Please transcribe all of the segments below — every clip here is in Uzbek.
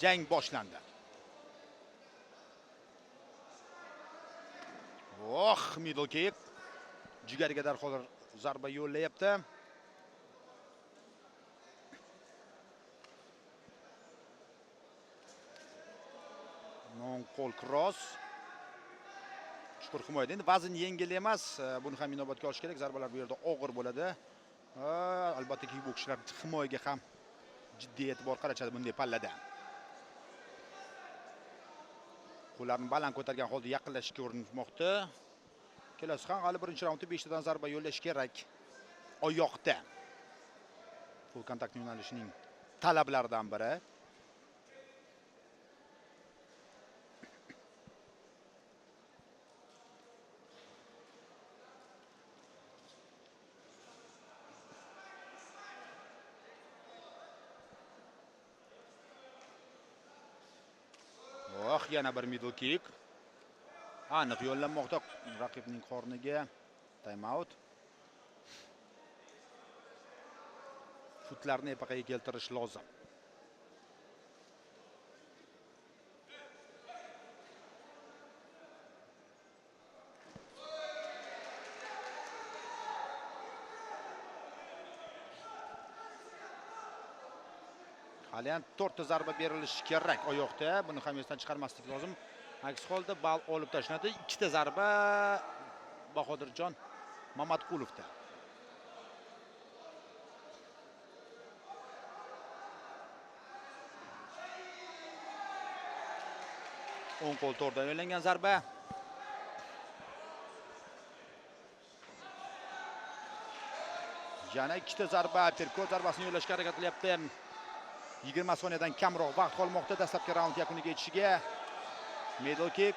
Jang boshlandi. Middle kick. Jigariga darhol zarba yo'llayapti. Non-qo'l cross. Chuqur himoyada. Endi vazn yengil emas. Buni ham inobatga olish kerak. Zarbalar bu yerda og'ir bo'ladi. Albatta kickbokschilar himoyaga ham jiddiy e'tibor qaratadi bunday pallada. Qo'llarni baland ko'targan holda yaqinlashishga urinmoqda. Kelasi ham hali birinchi raundda 5 tadan zarba yo'llash kerak. Oyoqda. Full kontakt yo'nalishining talablaridan biri. Yana bir middle kick. Aniq yo'llanmoqda raqibning qorniga. Time out. Futlarni epaqaga keltirish lozim. Haliyan 4 ta zarba berilishi kerak oyoqda. Buni ham esdan chiqarmaslik lozim. Aks holda bal olib tashlanadi. 2 ta zarba Bahodirjon Mamatqulovda. O'ng qo'l to'rdan yo'llangan zarba. Yana 2 ta zarba, uppercut zarbasini yo'llashga harakat qilyapti. 20 soniyadan kamroq vaqt qolmoqda dastlabki raund yakuniga yetishiga. Middle kick.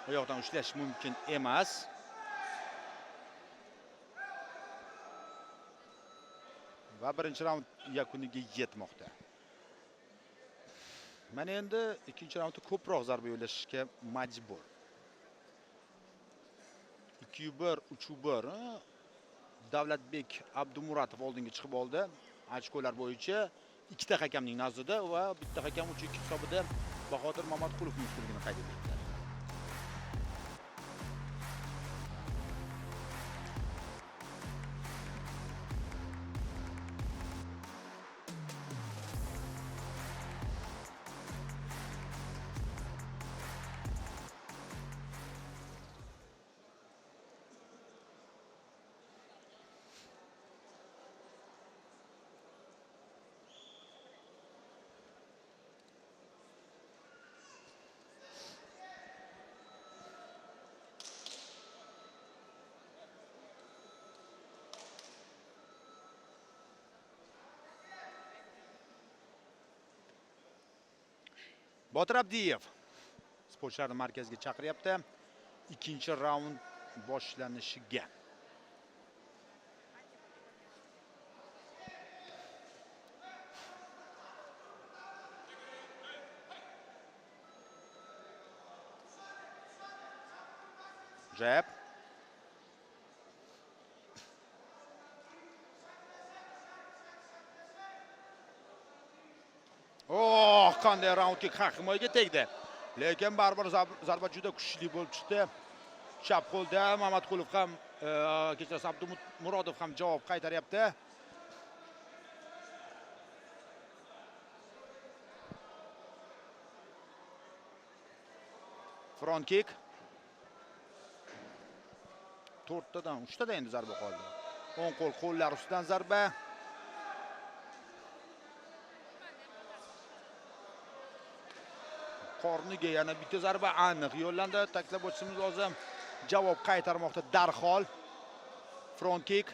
Oyoqdan ushlash mumkin emas. Va birinchi raund yakuniga yetmoqda. Mana endi ikkinchi raundda ko'proq zarba yo'llashga majbur. 2-1, 3-1. Davlatbek Abdumuratov oldinga chiqib oldi. Ochkolar bo'yicha ikkita hakamning nazdida va bitta hakam 3-2 hisobida Bahodir Mamatqulovning ustunligini qayd etdi. Botir Abdiyev sportchilarni markazga chaqiryapti. Ikkinchi raund boshlanishiga. Jab. Qanday raundga himoyaga tegdi. Lekin baribir zarba juda kuchli bo'lib chiqdi. Chap qo'lda Mamatqulov ham, kechirasiz Abdumurodov ham javob qaytaryapti. Front kick. 4 tadan 3 tada endi zarba qoldi. O'ng qo'l qo'llar ustidan zarba. Qorniga yana bitta zarba aniq yo'llandi. Ta'kidlab o'tishimiz lozim. Javob qaytarmoqda darhol. Front kick.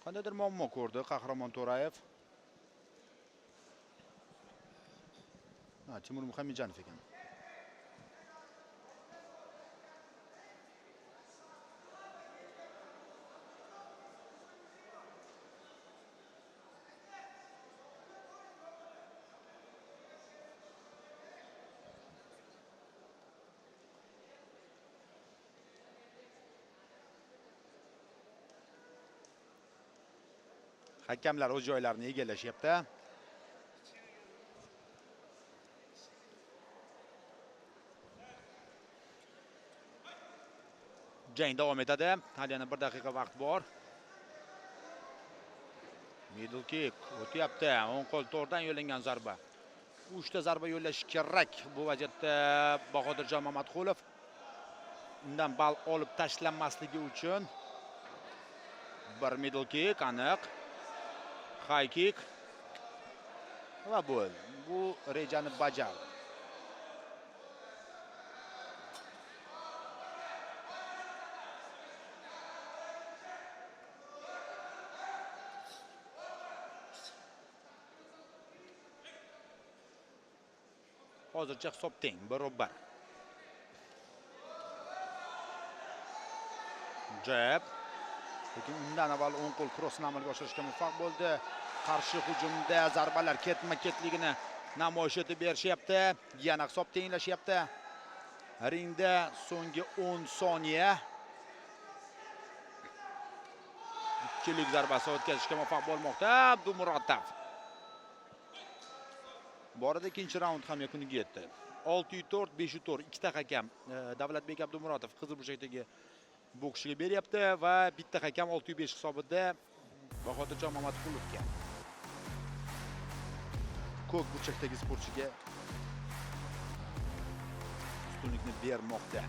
Qandaydir muammo ko'rdi Qahramon To'rayev. Timur Muhammadjanov ekan. Hakamlar o'z joylarini egallashyapti. Jang davom etadi. Hali yana 1 daqiqa vaqt bor. Middle kick o'tyapti. O'ng qo'l to'rdan yo'llangan zarba. 3 ta zarba yo'llash kerak. Bu vaziyatda Bahodirjon Mamatqulov undan ball olib tashlanmasligi uchun bir middle kick aniq. High kick va bu rejani bajardi. Hozircha hisob teng, 1-1. Jab. Lekin undan avval o'ng qo'l krossni amalga oshirishga muvaffaq bo'ldi. Qarshi hujumda zarbalar ketma-ketligini namoyish etib berishyapti. Yana hisob tenglashyapti. Ringda so'nggi 10 soniya. Ikkilik zarbasi o'tkazishga muvaffaq bo'lmoqda Abdumurotov. Borada ikkinchi raund ham yakuniga yetdi. 6-4, 5-4 ikkita hakam Davlatbek Abdumurotov qizil burchakdagi bokschiga beryapti va bitta hakam 6-5 hisobida Bahodirjon Mamatqulovga. Ko'k burchakdagi sportchiga ustunlikni bermoqda.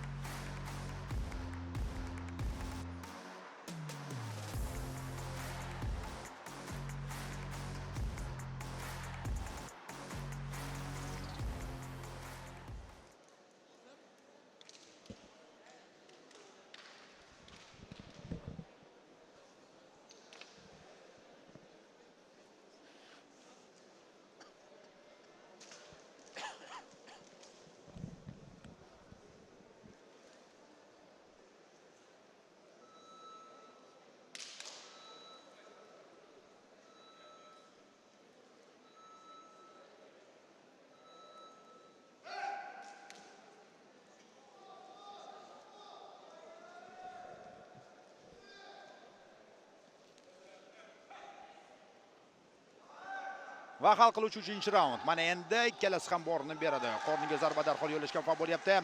Va hal qiluvchi 3-raund. Mana endi ikkalasi ham borini beradi. Qorniga zarba darhol yo'llashga muvaffaq bo'lyapti.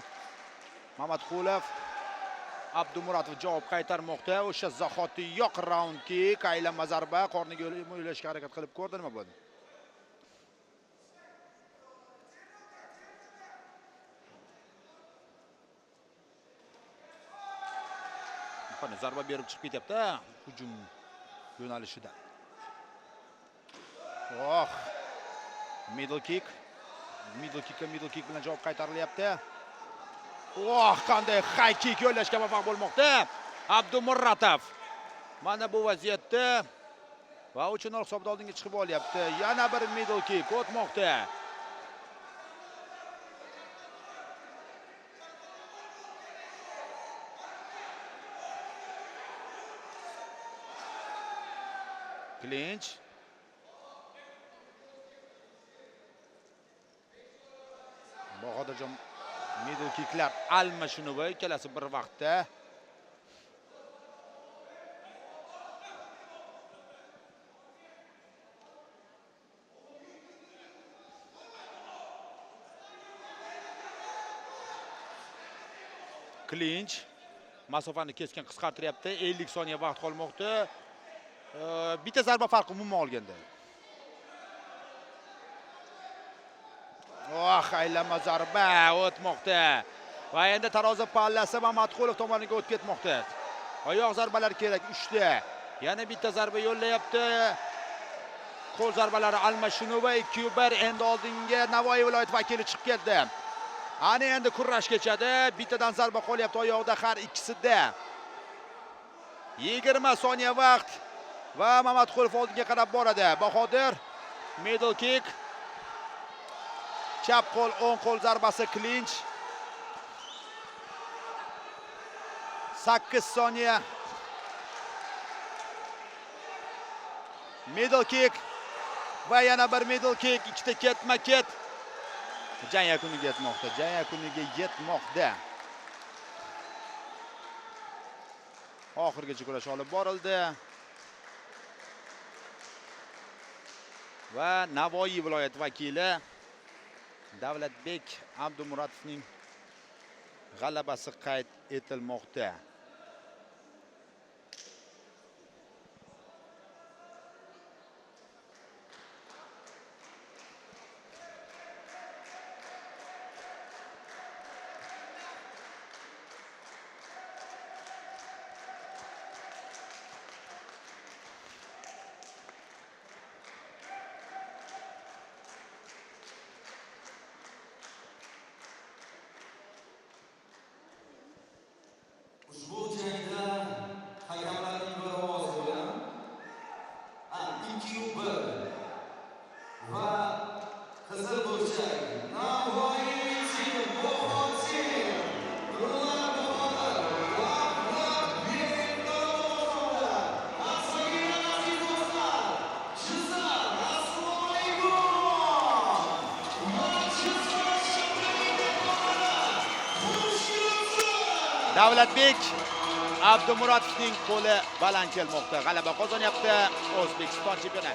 Mamatqulov Abdumurotov javob qaytarmoqda. O'sha zahotiyoq raund kick, aylanma zarba, qorniga yo'llashga harakat qilib ko'rdi, nima bo'ldi? Qani zarba berib chiqib ketyapti hujum yo'nalishida. Oh! Middle kick bilan javob qaytarilyapti. Oh, qanday high kick yo'llashga muvaffaq bo'lmoqda Abdumurotov. Mana bu vaziyatda va 3-0 hisobda oldinga chiqib olyapti. Yana bir middle kick o'tmoqda. Clinch. Bahodirjon middle kicklar almashinuvi ikkalasi bir vaqtda. Clinch masofani keskin qisqartiryapti. 50 soniya vaqt qolmoqda. Bitta zarba farqi umuman olganda. Oh, aylanma zarba o'tmoqda. Va endi tarozi pallasi Mamatqulov tomoniga o'tib ketmoqda. Oyoq zarbalari kerak 3 ta. Yana bitta zarba yo'llayapti. Qo'l zarbalari almashinuvi 2-1 endi oldinga Navoiy viloyat vakili chiqib ketdi. Ana endi kurash kechadi. Bittadan zarba qolyapti oyoqda har ikkisida. 20 soniya vaqt va Mamatqulov oldinga qarab boradi. Bahodir middle kick. Chap qo'l, o'ng qo'l zarbasi clinch. 8 soniya. Middle kick va yana bir middle kick, ikkita ketma-ket. Jang yakuniga yetmoqda. Oxirgacha kurash olib borildi. va Navoiy viloyati vakili Davlatbek Abdumuratovning g'alabasi qayd etilmoqda. Ushbu jangda hakamlarning bir ovozi bilan 2-1 va qizil burchak Navoiy Davlatbek Abdumuratovning qo'li baland kelmoqda. G'alaba qozonyapti O'zbekiston chempioni.